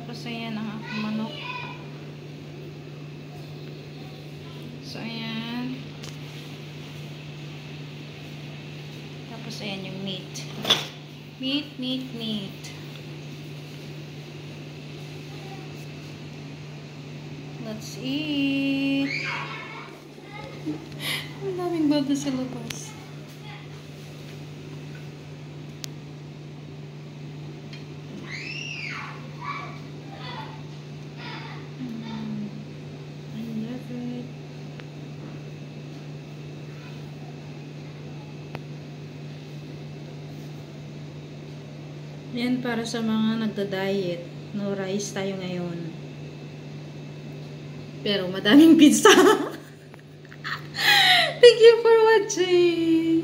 Tapos, ayan ang aking manok. So, ayan. Tapos, ayan yung meat. Meat. Let's eat. Ang daming bata sa labas. I love it. Yan para sa mga nagda-diet. No rice tayo ngayon. Pero madaming pizza. Thank you for watching.